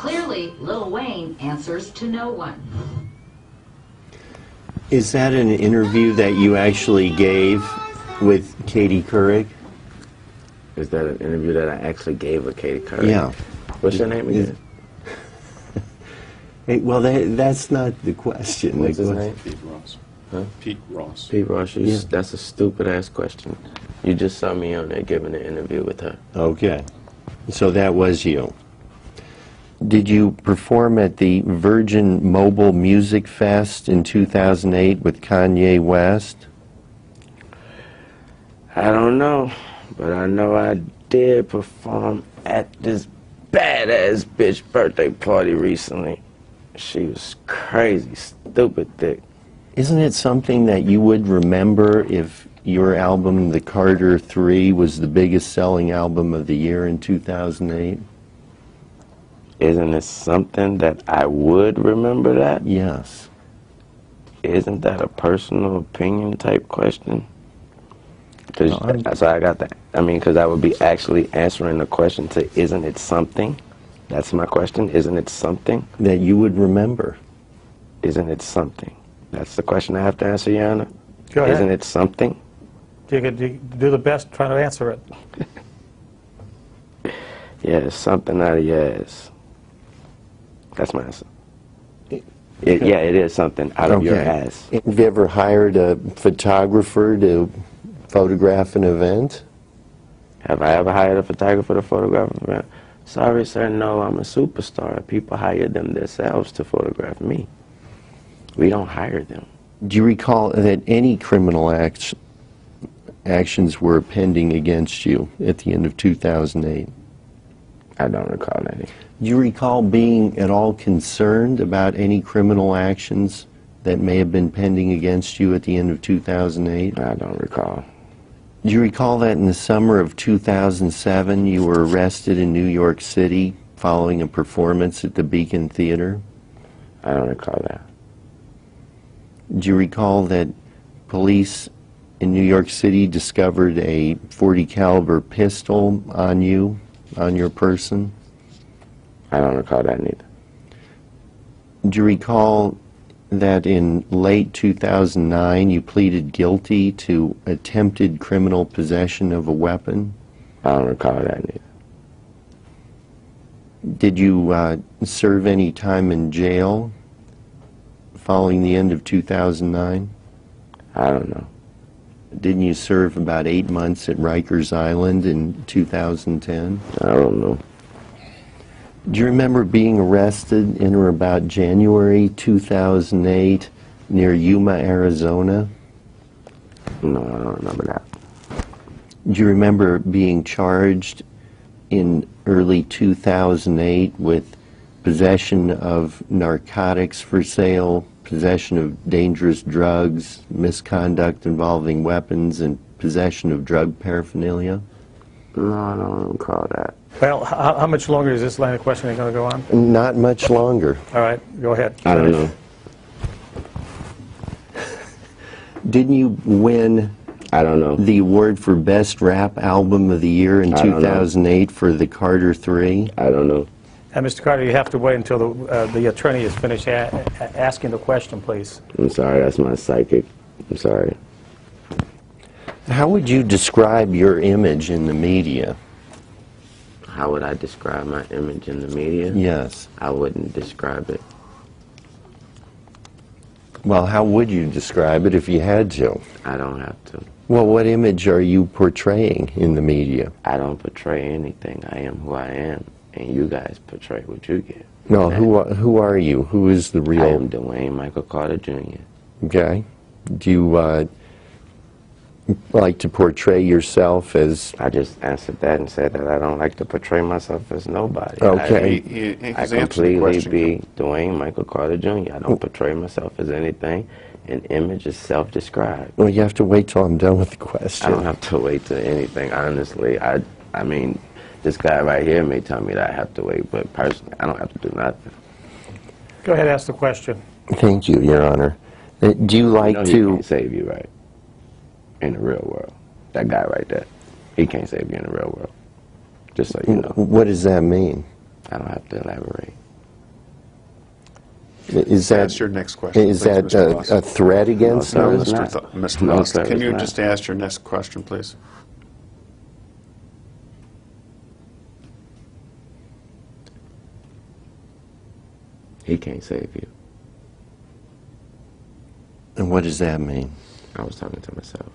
Clearly, Lil Wayne answers to no one. Is that an interview that you actually gave with Katie Couric? Is that an interview that I actually gave with Katie Couric? Yeah. What's your name again? Hey, well, that's not the question. What's his name? Pete Ross. Huh? Pete Ross. Pete Ross, Yeah. that's a stupid-ass question. You just saw me on there giving an interview with her. Okay. So that was you. Did you perform at the Virgin Mobile Music Fest in 2008 with Kanye West? I don't know, but I know I did perform at this badass bitch birthday party recently. She was crazy, stupid thick. Isn't it something that you would remember if your album, The Carter 3, was the biggest selling album of the year in 2008? Isn't it something that I would remember that? Yes. Isn't that a personal opinion type question? So I got that. I mean, because I would be actually answering the question to, isn't it something? That's my question. Isn't it something? That you would remember. Isn't it something? That's the question I have to answer, Your Honor. Go ahead. Isn't it something? You could do the best trying to answer it. Yeah, it's something out of your ass. That's my answer. Yeah, it is something out of your ass. Have you ever hired a photographer to photograph an event? Have I ever hired a photographer to photograph an event? Sorry, sir, no, I'm a superstar. People hire them themselves to photograph me. We don't hire them. Do you recall that any criminal actions were pending against you at the end of 2008? I don't recall any. Do you recall being at all concerned about any criminal actions that may have been pending against you at the end of 2008? I don't recall. Do you recall that in the summer of 2007 you were arrested in New York City following a performance at the Beacon Theater? I don't recall that. Do you recall that police in New York City discovered a .40 caliber pistol on you, on your person? I don't recall that neither. Do you recall that in late 2009 you pleaded guilty to attempted criminal possession of a weapon? I don't recall that neither. Did you serve any time in jail following the end of 2009? I don't know. Didn't you serve about 8 months at Rikers Island in 2010? I don't know. Do you remember being arrested in or about January 2008 near Yuma, Arizona? No, I don't remember that. Do you remember being charged in early 2008 with possession of narcotics for sale, possession of dangerous drugs, misconduct involving weapons, and possession of drug paraphernalia? No, I don't recall that. Well, how much longer is this line of questioning going to go on? Not much longer. All right, go ahead. I don't know. Didn't you win I don't know. the award for Best Rap Album of the Year in 2008 for The Carter 3? I don't know. Mr. Carter, you have to wait until the attorney is finished asking the question, please. I'm sorry, that's my psychic. I'm sorry. How would you describe your image in the media? How would I describe my image in the media? Yes. I wouldn't describe it. Well, how would you describe it if you had to? I don't have to. Well, what image are you portraying in the media? I don't portray anything. I am who I am, and you guys portray what you get. No, who are you? Who is the real? I am Dwayne Michael Carter Jr. Okay. Do you like to portray yourself as? I just answered that and said that I don't like to portray myself as nobody. Okay. I completely be Dwayne Michael Carter Jr. I don't portray myself as anything. An image is self-described. Well, you have to wait till I'm done with the question. I don't have to wait to anything, honestly. I mean, this guy right here may tell me that I have to wait, but personally, I don't have to do nothing. Go ahead, ask the question. Thank you, Your Honor. Do you like He to? can't save you, right? In the real world. That guy right there. He can't save you in the real world. Just so you know. What does that mean? I don't have to elaborate. Is that Ask your next question, is please, that Mr. Moss. a threat against No, her? it's not. Mr. No, Moss, sir, can it's you not. just ask your next question, please? He can't save you. And what does that mean? I was talking to myself.